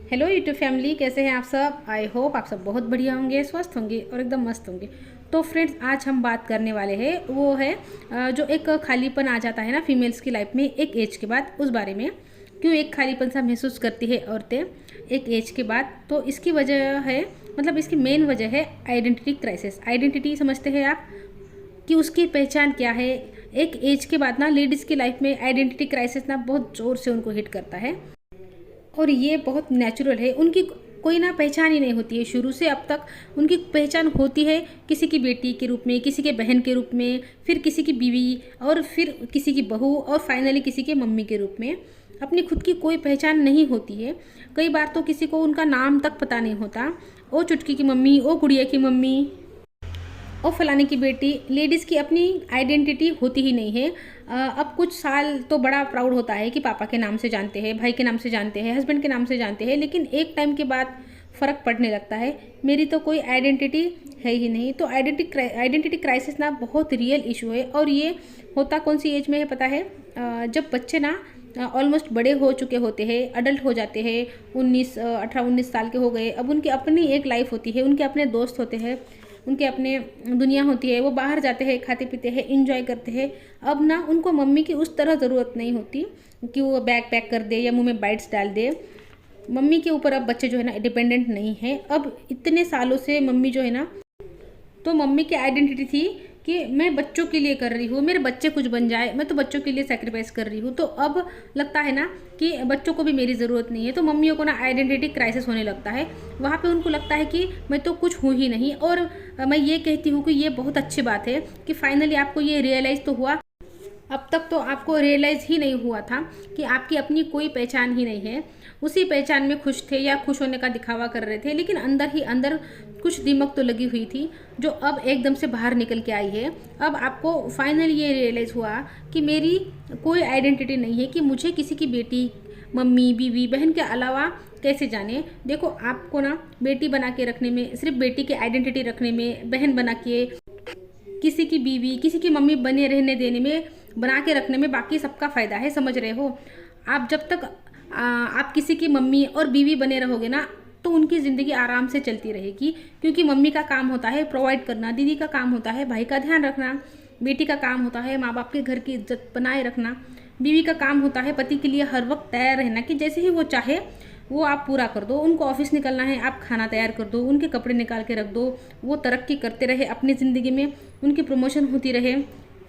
Hello YouTube family, कैसे हैं आप सब। आई होप आप सब बहुत बढ़िया होंगे, स्वस्थ होंगे और एकदम मस्त होंगे। तो फ्रेंड्स, आज हम बात करने वाले हैं वो है जो एक खालीपन आ जाता है ना फीमेल्स की लाइफ में एक एज के बाद, उस बारे में। क्यों एक खालीपन सा महसूस करती है औरतें एक एज के बाद। तो इसकी वजह है, मतलब इसकी मेन वजह है आइडेंटिटी क्राइसिस। आइडेंटिटी समझते हैं आप कि उसकी पहचान क्या है। एक एज के बाद ना लेडीज़ की लाइफ में आइडेंटिटी क्राइसिस ना बहुत ज़ोर से उनको हिट करता है, और ये बहुत नेचुरल है। उनकी कोई ना पहचान ही नहीं होती है शुरू से अब तक। उनकी पहचान होती है किसी की बेटी के रूप में, किसी के बहन के रूप में, फिर किसी की बीवी, और फिर किसी की बहू, और फाइनली किसी के मम्मी के रूप में। अपनी खुद की कोई पहचान नहीं होती है। कई बार तो किसी को उनका नाम तक पता नहीं होता। ओ चुटकी की मम्मी, ओ गुड़िया की मम्मी, और फलाने की बेटी। लेडीज़ की अपनी आइडेंटिटी होती ही नहीं है। अब कुछ साल तो बड़ा प्राउड होता है कि पापा के नाम से जानते हैं, भाई के नाम से जानते हैं, हस्बैंड के नाम से जानते हैं, लेकिन एक टाइम के बाद फ़र्क पड़ने लगता है। मेरी तो कोई आइडेंटिटी है ही नहीं। तो आइडेंटिटी क्राइसिस ना बहुत रियल इशू है। और ये होता कौन सी एज में है पता है? जब बच्चे ना ऑलमोस्ट बड़े हो चुके होते हैं, अडल्ट हो जाते हैं, 18-19 साल के हो गए। अब उनकी अपनी एक लाइफ होती है, उनके अपने दोस्त होते हैं, उनके अपने दुनिया होती है। वो बाहर जाते हैं, खाते पीते हैं, इंजॉय करते हैं। अब ना उनको मम्मी की उस तरह ज़रूरत नहीं होती कि वो बैग पैक कर दे या मुंह में बाइट्स डाल दे। मम्मी के ऊपर अब बच्चे जो है ना डिपेंडेंट नहीं है। अब इतने सालों से मम्मी जो है ना, तो मम्मी की आइडेंटिटी थी कि मैं बच्चों के लिए कर रही हूँ, मेरे बच्चे कुछ बन जाए, मैं तो बच्चों के लिए सेक्रीफाइस कर रही हूँ। तो अब लगता है ना कि बच्चों को भी मेरी ज़रूरत नहीं है। तो मम्मियों को ना आइडेंटिटी क्राइसिस होने लगता है। वहाँ पे उनको लगता है कि मैं तो कुछ हूँ ही नहीं। और मैं ये कहती हूँ कि ये बहुत अच्छी बात है कि फाइनली आपको ये रियलाइज़ तो हुआ। अब तक तो आपको रियलाइज़ ही नहीं हुआ था कि आपकी अपनी कोई पहचान ही नहीं है। उसी पहचान में खुश थे या खुश होने का दिखावा कर रहे थे, लेकिन अंदर ही अंदर कुछ दिमक तो लगी हुई थी जो अब एकदम से बाहर निकल के आई है। अब आपको फाइनली ये रियलाइज़ हुआ कि मेरी कोई आइडेंटिटी नहीं है, कि मुझे किसी की बेटी, मम्मी, बीवी, बहन के अलावा कैसे जाने। देखो, आपको ना बेटी बना के रखने में, सिर्फ बेटी की आइडेंटिटी रखने में, बहन बना के, किसी की बीवी, किसी की मम्मी बने रहने देने में, बना के रखने में बाकी सबका फ़ायदा है। समझ रहे हो? आप जब तक आप किसी की मम्मी और बीवी बने रहोगे ना, तो उनकी ज़िंदगी आराम से चलती रहेगी। क्योंकि मम्मी का काम होता है प्रोवाइड करना, दीदी का काम होता है भाई का ध्यान रखना, बेटी का काम होता है माँ बाप के घर की इज्जत बनाए रखना, बीवी का काम होता है पति के लिए हर वक्त तैयार रहना, कि जैसे ही वो चाहे वो आप पूरा कर दो। उनको ऑफिस निकलना है, आप खाना तैयार कर दो, उनके कपड़े निकाल के रख दो, वो तरक्की करते रहे अपनी ज़िंदगी में, उनकी प्रमोशन होती रहे,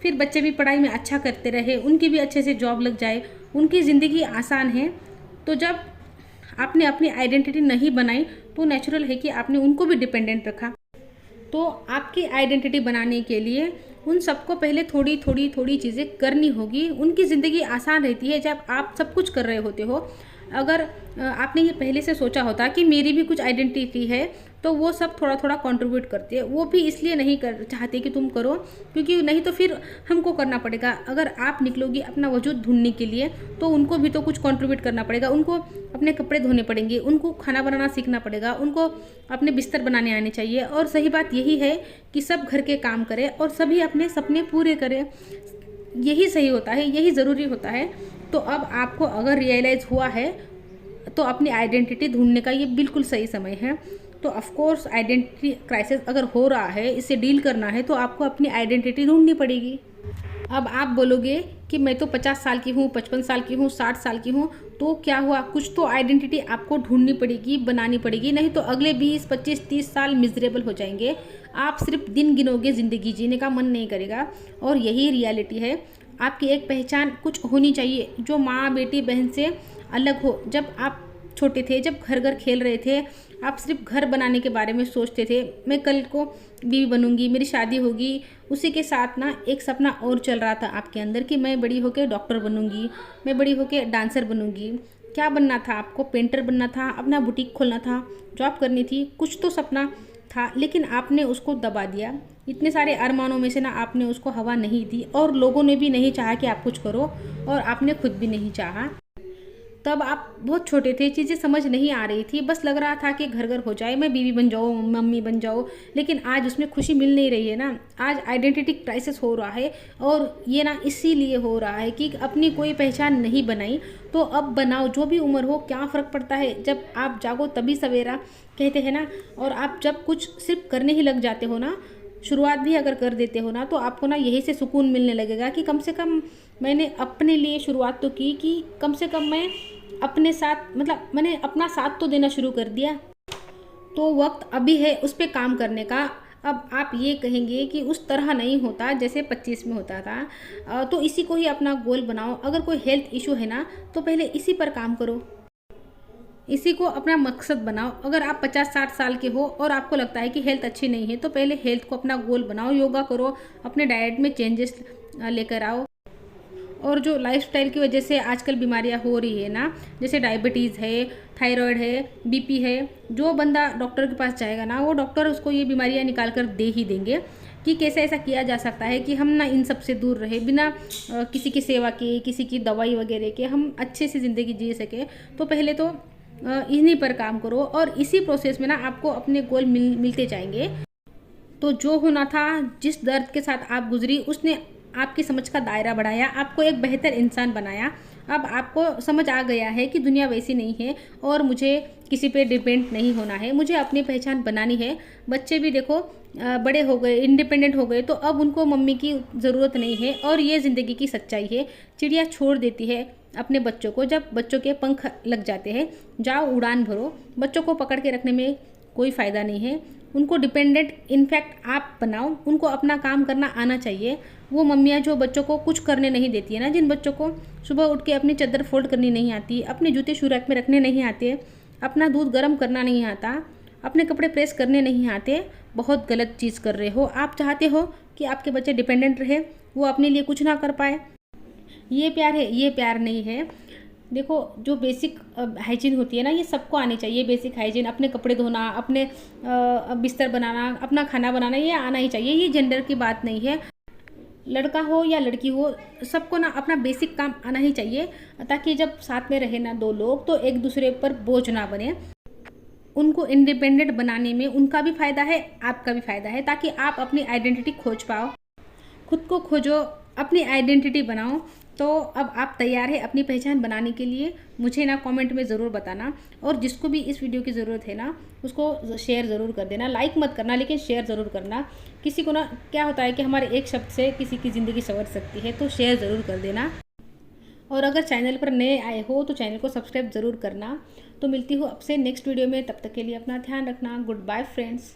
फिर बच्चे भी पढ़ाई में अच्छा करते रहे, उनकी भी अच्छे से जॉब लग जाए, उनकी ज़िंदगी आसान है। तो जब आपने अपनी आइडेंटिटी नहीं बनाई, तो नेचुरल है कि आपने उनको भी डिपेंडेंट रखा। तो आपकी आइडेंटिटी बनाने के लिए उन सबको पहले थोड़ी थोड़ी थोड़ी चीज़ें करनी होगी। उनकी ज़िंदगी आसान रहती है जब आप सब कुछ कर रहे होते हो। अगर आपने ये पहले से सोचा होता कि मेरी भी कुछ आइडेंटिटी है, तो वो सब थोड़ा थोड़ा कंट्रीब्यूट करते हैं। वो भी इसलिए नहीं कर चाहते कि तुम करो, क्योंकि नहीं तो फिर हमको करना पड़ेगा। अगर आप निकलोगी अपना वजूद ढूंढने के लिए, तो उनको भी तो कुछ कंट्रीब्यूट करना पड़ेगा। उनको अपने कपड़े धोने पड़ेंगे, उनको खाना बनाना सीखना पड़ेगा, उनको अपने बिस्तर बनाने आने चाहिए। और सही बात यही है कि सब घर के काम करें और सभी अपने सपने पूरे करें। यही सही होता है, यही ज़रूरी होता है। तो अब आपको अगर रियलाइज़ हुआ है, तो अपनी आइडेंटिटी ढूंढने का ये बिल्कुल सही समय है। तो ऑफ कोर्स आइडेंटिटी क्राइसिस अगर हो रहा है, इससे डील करना है, तो आपको अपनी आइडेंटिटी ढूंढनी पड़ेगी। अब आप बोलोगे कि मैं तो 50 साल की हूँ, 55 साल की हूँ, 60 साल की हूँ, तो क्या हुआ? कुछ तो आइडेंटिटी आपको ढूंढनी पड़ेगी, बनानी पड़ेगी, नहीं तो अगले 20, 25, 30 साल मिजरेबल हो जाएंगे। आप सिर्फ दिन गिनोगे, ज़िंदगी जीने का मन नहीं करेगा। और यही रियलिटी है। आपकी एक पहचान कुछ होनी चाहिए जो माँ, बेटी, बहन से अलग हो। जब आप छोटे थे, जब घर घर खेल रहे थे, आप सिर्फ घर बनाने के बारे में सोचते थे। मैं कल को बीवी बनूंगी, मेरी शादी होगी। उसी के साथ ना एक सपना और चल रहा था आपके अंदर कि मैं बड़ी होकर डॉक्टर बनूंगी, मैं बड़ी होकर डांसर बनूंगी। क्या बनना था आपको? पेंटर बनना था, अपना बुटीक खोलना था, जॉब करनी थी, कुछ तो सपना था, लेकिन आपने उसको दबा दिया। इतने सारे अरमानों में से ना आपने उसको हवा नहीं दी, और लोगों ने भी नहीं चाहा कि आप कुछ करो, और आपने खुद भी नहीं चाहा। तब आप बहुत छोटे थे, चीज़ें समझ नहीं आ रही थी, बस लग रहा था कि घर घर हो जाए, मैं बीवी बन जाऊँ, मम्मी बन जाऊँ, लेकिन आज उसमें खुशी मिल नहीं रही है ना। आज आइडेंटिटी क्राइसिस हो रहा है, और ये ना इसीलिए हो रहा है कि अपनी कोई पहचान नहीं बनाई, तो अब बनाओ। जो भी उम्र हो, क्या फ़र्क पड़ता है, जब आप जागो तभी सवेरा, कहते हैं ना। और आप जब कुछ सिर्फ करने ही लग जाते हो ना, शुरुआत भी अगर कर देते हो ना, तो आपको ना यही से सुकून मिलने लगेगा कि कम से कम मैंने अपने लिए शुरुआत तो की, कि कम से कम मैं अपने साथ, मतलब मैंने अपना साथ तो देना शुरू कर दिया। तो वक्त अभी है उस पर काम करने का। अब आप ये कहेंगे कि उस तरह नहीं होता जैसे 25 में होता था, तो इसी को ही अपना गोल बनाओ। अगर कोई हेल्थ इशू है ना, तो पहले इसी पर काम करो, इसी को अपना मकसद बनाओ। अगर आप 50-60 साल के हो और आपको लगता है कि हेल्थ अच्छी नहीं है, तो पहले हेल्थ को अपना गोल बनाओ, योगा करो, अपने डाइट में चेंजेस लेकर आओ। और जो लाइफस्टाइल की वजह से आजकल बीमारियां हो रही है ना, जैसे डायबिटीज़ है, थायराइड है, बीपी है, जो बंदा डॉक्टर के पास जाएगा ना, वो डॉक्टर उसको ये बीमारियां निकाल कर दे ही देंगे कि कैसे ऐसा किया जा सकता है कि हम ना इन सब से दूर रहे, बिना किसी की सेवा के, किसी की दवाई वगैरह के हम अच्छे से ज़िंदगी जी सके। तो पहले तो इन्हीं पर काम करो, और इसी प्रोसेस में ना आपको अपने गोल मिलते जाएंगे। तो जो होना था, जिस दर्द के साथ आप गुजरी, उसने आपकी समझ का दायरा बढ़ाया, आपको एक बेहतर इंसान बनाया। अब आपको समझ आ गया है कि दुनिया वैसी नहीं है, और मुझे किसी पे डिपेंड नहीं होना है, मुझे अपनी पहचान बनानी है। बच्चे भी देखो बड़े हो गए, इंडिपेंडेंट हो गए, तो अब उनको मम्मी की ज़रूरत नहीं है, और ये ज़िंदगी की सच्चाई है। चिड़िया छोड़ देती है अपने बच्चों को जब बच्चों के पंख लग जाते हैं। जाओ उड़ान भरो, बच्चों को पकड़ के रखने में कोई फ़ायदा नहीं है। उनको डिपेंडेंट इनफैक्ट आप बनाओ, उनको अपना काम करना आना चाहिए। वो मम्मियाँ जो बच्चों को कुछ करने नहीं देती है ना, जिन बच्चों को सुबह उठ के अपनी चादर फोल्ड करनी नहीं आती, अपने जूते शू रैक में रखने नहीं आते, अपना दूध गर्म करना नहीं आता, अपने कपड़े प्रेस करने नहीं आते, बहुत गलत चीज़ कर रहे हो। आप चाहते हो कि आपके बच्चे डिपेंडेंट रहे, वो अपने लिए कुछ ना कर पाए, ये प्यार है? ये प्यार नहीं है। देखो, जो बेसिक हाइजीन होती है ना, ये सबको आनी चाहिए। बेसिक हाइजीन, अपने कपड़े धोना, अपने बिस्तर बनाना, अपना खाना बनाना, ये आना ही चाहिए। ये जेंडर की बात नहीं है, लड़का हो या लड़की हो, सबको ना अपना बेसिक काम आना ही चाहिए, ताकि जब साथ में रहे ना दो लोग, तो एक दूसरे पर बोझ ना बने। उनको इंडिपेंडेंट बनाने में उनका भी फ़ायदा है, आपका भी फ़ायदा है, ताकि आप अपनी आइडेंटिटी खोज पाओ। खुद को खोजो, अपनी आइडेंटिटी बनाओ। तो अब आप तैयार है अपनी पहचान बनाने के लिए? मुझे ना कमेंट में ज़रूर बताना, और जिसको भी इस वीडियो की ज़रूरत है ना, उसको शेयर ज़रूर कर देना। लाइक मत करना, लेकिन शेयर ज़रूर करना। किसी को ना, क्या होता है कि हमारे एक शब्द से किसी की ज़िंदगी संवर सकती है, तो शेयर ज़रूर कर देना। और अगर चैनल पर नए आए हो तो चैनल को सब्सक्राइब ज़रूर करना। तो मिलती हूँ आपसे नेक्स्ट वीडियो में, तब तक के लिए अपना ध्यान रखना। Goodbye friends.